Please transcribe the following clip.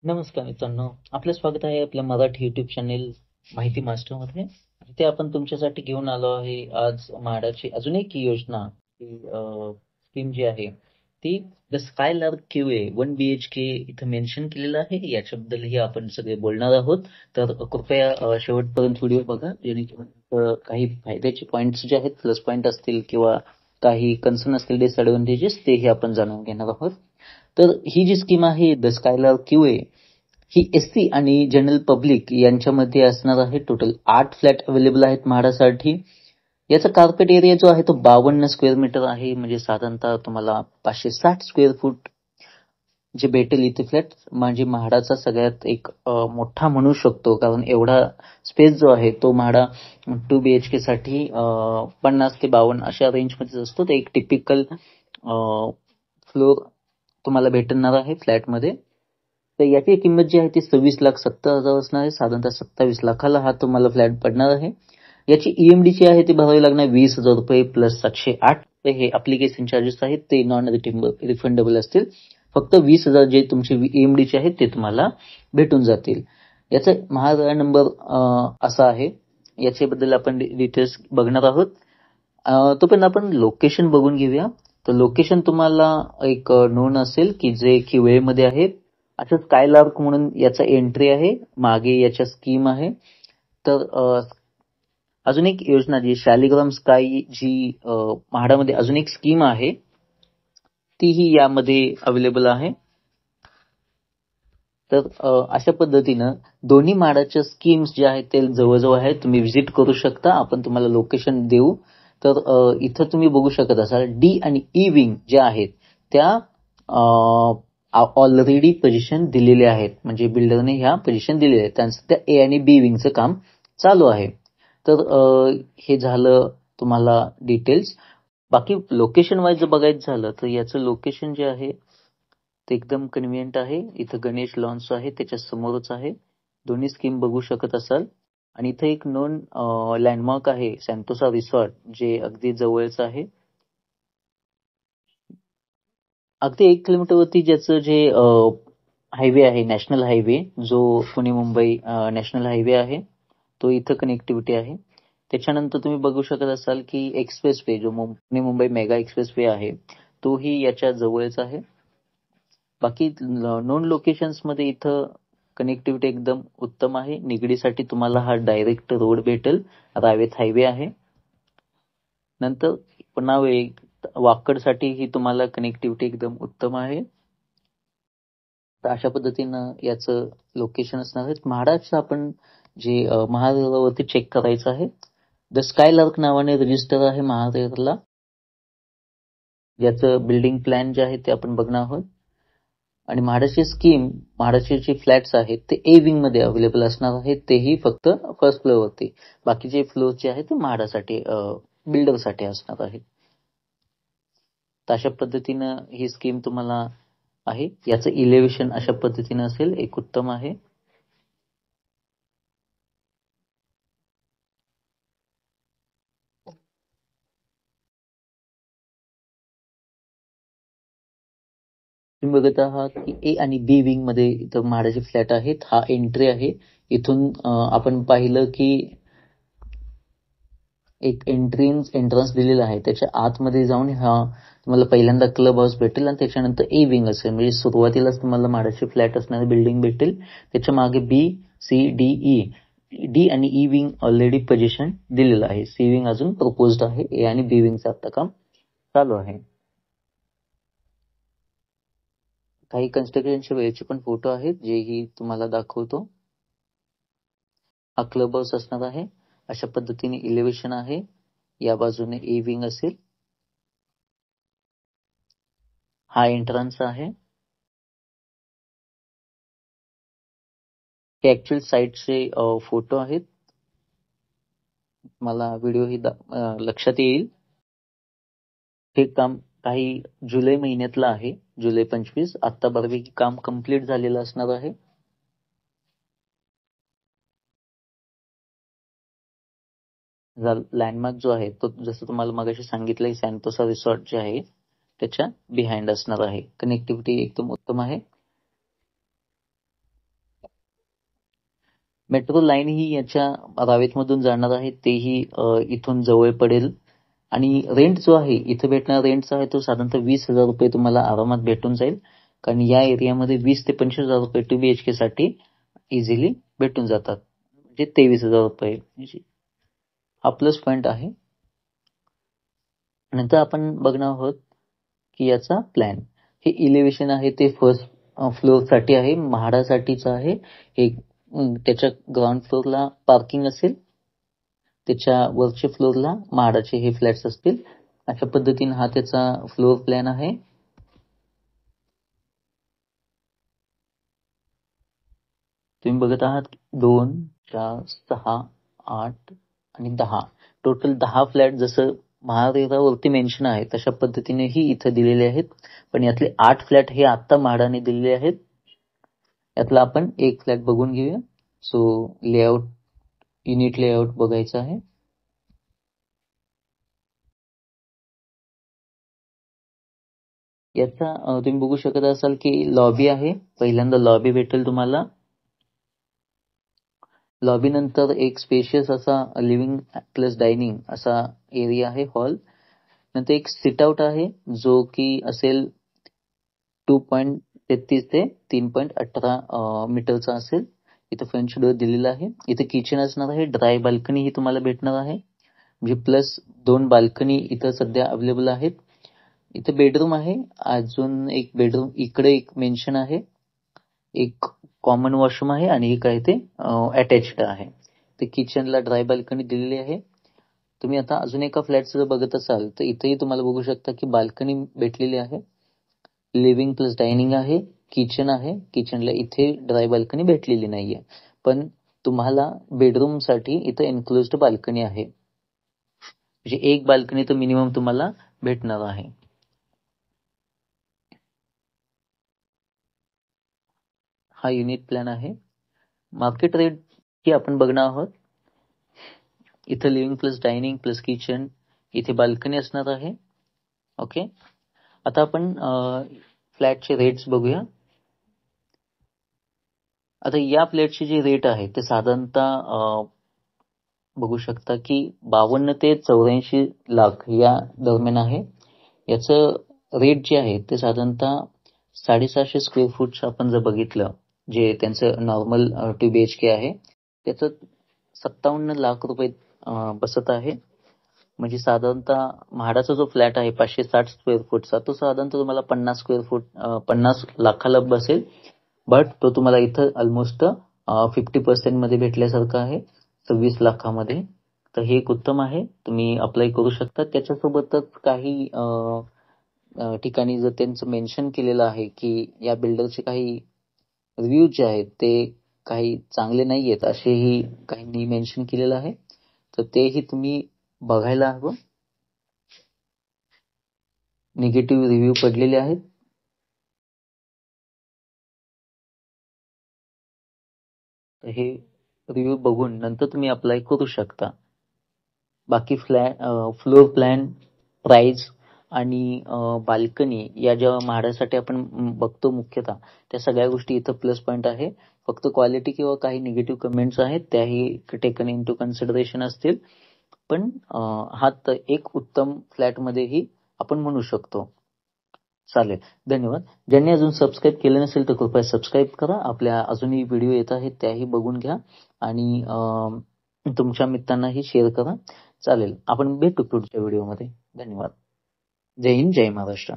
नमस्कार मित्रांनो, आपलं स्वागत आहे आपल्या मराठी युट्यूब चॅनेल माहिती मास्टरमध्ये. इथे आपण तुमच्यासाठी घेऊन आलो आहे आज म्हाडाची अजून एक योजना, स्कीम जी आहे ती द स्कायलार्क क्यूए 1 BHK इथं मेन्शन केलेलं आहे. याच्याबद्दलही आपण सगळे बोलणार आहोत. तर कृपया शेवटपर्यंत व्हिडिओ बघा, जेणेकरून काही फायद्याचे पॉईंट्स जे आहेत, प्लस पॉईंट असतील किंवा काही कन्सर्न असतील, डिसएडव्हान्टेजेस, तेही आपण जाणून घेणार आहोत. तर ही जी स्कीम आहे the Skylark QA he SC आणि जनरल पब्लिक यांच्यामध्ये असणार आहे. टोटल 8 फ्लॅट अवेलेबल आहेत म्हाडासाठी. याचा कार्पेट एरिया जो आहे तो 52 स्क्वेअर मीटर आहे, म्हणजे साधारणतः तुम्हाला 560 स्क्वेअर फूट जे भेटेल इथे फ्लॅट. म्हणजे म्हाडाचा सगळ्यात एक मोठा म्हणू शकतो, कारण एवढा स्पेस जो आहे तो म्हाडा 2 BHK साठी 50 ते 52 अशा रेंजमध्येच असतो. ते एक टिपिकल फ्लोर तुम्हाला भेटणार आहे फ्लॅटमध्ये. तर याची किंमत जी आहे ती 26,70,000 असणार आहे. साधारणतः 27 लाखाला हा तुम्हाला फ्लॅट पडणार आहे. याची ईएमडी जी आहे ती भरावी लागणार 20,000 रुपये प्लस 708 रुपये हे अप्लिकेशन चार्जेस आहेत, ते नॉन रिफंडेबल असतील. फक्त 20,000 जे तुमचे ईएमडीचे आहेत ते तुम्हाला भेटून जातील. याचा महागाळा नंबर असा आहे. याच्याबद्दल आपण डिटेल्स बघणार आहोत. तोपर्यंत आपण लोकेशन बघून घेऊया. तर लोकेशन तुम्हाला एक नोन असेल की जे क्यूए मध्ये आहे. असं स्कायलार्क म्हणून याचा एंट्री आहे, मागे याच्या स्कीम आहे. तर अजून एक योजना जी शालिग्राम स्काय जी म्हाडामध्ये अजून एक स्कीम आहे, तीही यामध्ये अवेलेबल आहे. तर अशा पद्धतीनं दोन्ही म्हाडाच्या स्कीम्स ज्या आहेत ते जवळजवळ आहेत. तुम्ही व्हिजिट करू शकता. आपण तुम्हाला लोकेशन देऊ. तर इथं तुम्ही बघू शकत असाल डी आणि ई विंग ज्या आहेत त्या ऑलरेडी पोझिशन दिलेले आहेत, म्हणजे बिल्डरने ह्या पोझिशन दिलेल्या आहेत. त्यांचं त्या ए आणि बी विंगचं काम चालू आहे. तर हे झालं तुम्हाला डिटेल्स. बाकी लोकेशन वाईज जर बघायचं झालं तर याचं लोकेशन जे आहे ते एकदम कन्व्हिनियंट आहे. इथं गणेश लॉन्स आहे, त्याच्या समोरच आहे. दोन्ही स्कीम बघू शकत असाल. आणि इथं एक नोन लँडमार्क आहे सॅन्टोसा रिसॉर्ट, जे अगदी जवळच आहे. अगदी 1 किलोमीटरवरती ज्याचं जे हायवे आहे, नॅशनल हायवे, जो पुणे मुंबई नॅशनल हायवे आहे, तो इथं कनेक्टिव्हिटी आहे. त्याच्यानंतर तुम्ही बघू शकत असाल की एक्सप्रेस वे, जो Pune Mumbai mega express way आहे, तोही याच्या जवळच आहे. बाकी नोन लोकेशन्स मध्ये इथं कनेक्टिव्हिटी एकदम उत्तम आहे. निगडीसाठी तुम्हाला हा डायरेक्ट रोड भेटेल, रावेत हायवे आहे. नंतर पुन्हा वाकडसाठी ही तुम्हाला कनेक्टिव्हिटी एकदम उत्तम आहे. तर अशा पद्धतीनं याचं लोकेशन असणार आहे. म्हाडाचं आपण जे महारेरावरती चेक करायचं आहे. द स्कायलार्क नावाने रजिस्टर आहे महारेरला. याचं बिल्डिंग प्लॅन जे आहे ते आपण बघणार आहोत. आणि म्हाडाची स्कीम, म्हाडाचे जे फ्लॅट्स आहेत ते ए विंग मध्ये अवेलेबल असणार आहेत, तेही फक्त फर्स्ट फ्लोअरवरती. बाकीचे फ्लोअर जे आहेत ते म्हाडासाठी बिल्डरसाठी असणार आहेत. तर अशा पद्धतीनं ही स्कीम तुम्हाला आहे. याचं इलेव्हेशन अशा पद्धतीनं असेल, एक उत्तम आहे. तुम्ही बघत आहात की ए आणि बी विंग मध्ये इथं म्हाडाचे फ्लॅट आहेत. हा एंट्री आहे. इथून आपण पाहिलं की एक एंट्रन्स दिलेला आहे. त्याच्या आतमध्ये जाऊन हा तुम्हाला पहिल्यांदा क्लब हाऊस भेटेल आणि त्याच्यानंतर ए विंग असेल, म्हणजे सुरुवातीलाच तुम्हाला म्हाडाचे फ्लॅट असणारी बिल्डिंग भेटेल. त्याच्या मागे बी, सी, डी, ई, डी आणि ई विंग ऑलरेडी पोझिशन दिलेलं आहे. सी विंग अजून प्रपोज्ड आहे. ए आणि बी विंगचं आता काम चालू आहे. काही कन्स्ट्रक्शनच्या वेळेचे पण फोटो आहेत, जेही तुम्हाला दाखवतो. हा क्लब हाऊस असणार आहे. अशा पद्धतीने इलेव्हेशन आहे. या बाजूने ए विंग असेल. हा एंट्रन्स आहे. हे ऍक्च्युअल साईटचे फोटो आहेत. मला व्हिडिओ ही लक्षात येईल. हे काम काही जुलै महिन्यातलं आहे, जुलै 25. आता बऱ्यापैकी काम कम्प्लीट झालेलं असणार आहे. लँडमार्क जो आहे तो जसं तुम्हाला मगाशी सांगितलंय, सॅन्टोसा रिसॉर्ट जे आहे त्याच्या बिहाइंड असणार आहे. कनेक्टिव्हिटी एकदम उत्तम आहे. मेट्रो लाईन ही याच्या रावेतमधून जाणार आहे, तेही इथून जवळ पडेल. आणि रेंट जो आहे, इथे भेटणारा रेंट आहे तो साधारणतः 20,000 रुपये तुम्हाला आरामात भेटून जाईल. कारण या एरियामध्ये 20 ते 25,000 रुपये 2 BHK साठी इझिली भेटून जातात. म्हणजे 23,000 रुपये हा प्लस पॉइंट आहे. नंतर आपण बघणार आहोत की याचा प्लॅन. हे इलेव्हेशन आहे ते फर्स्ट फ्लोअर साठी आहे, म्हाडासाठीच आहे. हे त्याच्या ग्राउंड फ्लोअरला पार्किंग असेल, त्याच्या वरच्या फ्लोअरला म्हाडाचे हे फ्लॅट्स असतील. अशा पद्धतीने हा त्याचा फ्लोअर प्लॅन आहे. तुम्ही बघत आहात 2, 4, 6, 8 आणि 10 टोटल 10 फ्लॅट जसं महारेरावरती मेन्शन आहे तशा पद्धतीने ही इथं दिलेले आहेत. पण यातले 8 फ्लॅट हे आता म्हाडाने दिलेले आहेत. यातला आपण एक फ्लॅट बघून घेऊया. सो लेआउट, युनिट लेआउट बघायचं आहे. याचा तुम्ही बघू शकत असाल की लॉबी आहे. पहिल्यांदा लॉबी भेटेल तुम्हाला. लॉबी नंतर एक स्पेशियस असा लिव्हिंग प्लस डायनिंग असा एरिया आहे, हॉल. नंतर एक सिट आउट आहे जो की असेल 2.33 ते 3.18 मीटरचा असेल. इथं फ्रेंच डोअर दिलेला आहे. इथे किचन असणार आहे. ड्राय बाल्कनी ही तुम्हाला भेटणार आहे. म्हणजे प्लस 2 बाल्कनी इथं सध्या अवेलेबल आहेत. इथे बेडरूम आहे. अजून एक बेडरूम इकडे एक मेन्शन आहे. एक कॉमन वॉशरूम आहे आणि एक आहे ते अटॅच्ड आहे. ते किचनला ड्राय बाल्कनी दिलेली आहे. तुम्ही आता अजून एका फ्लॅटचं जर बघत असाल तर इथेही तुम्हाला बघू शकता की बाल्कनी भेटलेली आहे. लिव्हिंग प्लस डायनिंग आहे, किचन आहे. किचनला इथे ड्राय बाल्कनी भेटलेली नाहीये, पण तुम्हाला बेडरूम साठी इथं एन्क्लोज्ड बाल्कनी आहे. म्हणजे एक बाल्कनी तर मिनिमम तुम्हाला भेटणार आहे. हा युनिट प्लॅन आहे. मार्केट रेट ही आपण बघणार आहोत. इथं living plus dining plus kitchen, इथे बाल्कनी असणार आहे. ओके, आता आपण फ्लॅटचे रेट्स बघूया. आता या फ्लॅटचे जे रेट आहे ते साधारणतः बघू शकता की 52 ते 84 लाख या दरम्यान आहे. याचं रेट जे आहे ते साधारणतः 750 स्क्वेअर फूट आपण जर बघितलं, जे त्यांचं नॉर्मल 2 BHK आहे, त्याचं 57 लाख रुपये बसत आहे. म्हणजे साधारणतः म्हाडाचा जो फ्लॅट आहे 560 स्क्वेअर फूटचा तो साधारणतः तुम्हाला 50 लाखाला बसेल. बट तो तुम्हाला इथं ऑलमोस्ट 50% मध्ये भेटल्यासारखं आहे, 26 लाखामध्ये. तर हे एक उत्तम आहे, तुम्ही अप्लाय करू शकता. त्याच्यासोबतच काही ठिकाणी जर त्यांचं मेन्शन केलेलं आहे की या बिल्डरचे काही रिव्ह्यू जे आहेत ते काही चांगले नाही आहेत असेही काहींनी मेन्शन केलेलं आहे. तर तेही तुम्ही बघायला हवं. निगेटिव्ह रिव्ह्यू पडलेले आहेत. तर हे रिव्ह्यू बघून नंतर तुम्ही अप्लाय करू शकता. बाकी फ्लोर प्लॅन, प्राइस आणि बाल्कनी या ज्या म्हाडासाठी आपण बघतो मुख्यतः, त्या सगळ्या गोष्टी इथं प्लस पॉइंट आहे. फक्त क्वालिटी किंवा काही निगेटिव्ह कमेंट्स आहेत त्याही टेकन इन टू कन्सिडरेशन असतील. पण हा तर एक उत्तम फ्लॅटमध्येही आपण म्हणू शकतो. चालेल, धन्यवाद. ज्यांनी अजून सबस्क्राईब केलं नसेल तर कृपया सबस्क्राईब करा. आपल्या अजूनही व्हिडिओ येत आहेत त्याही बघून घ्या आणि तुमच्या मित्रांनाही शेअर करा. चालेल, आपण भेटू पुढच्या व्हिडिओमध्ये. धन्यवाद. जय हिंद, जय महाराष्ट्र.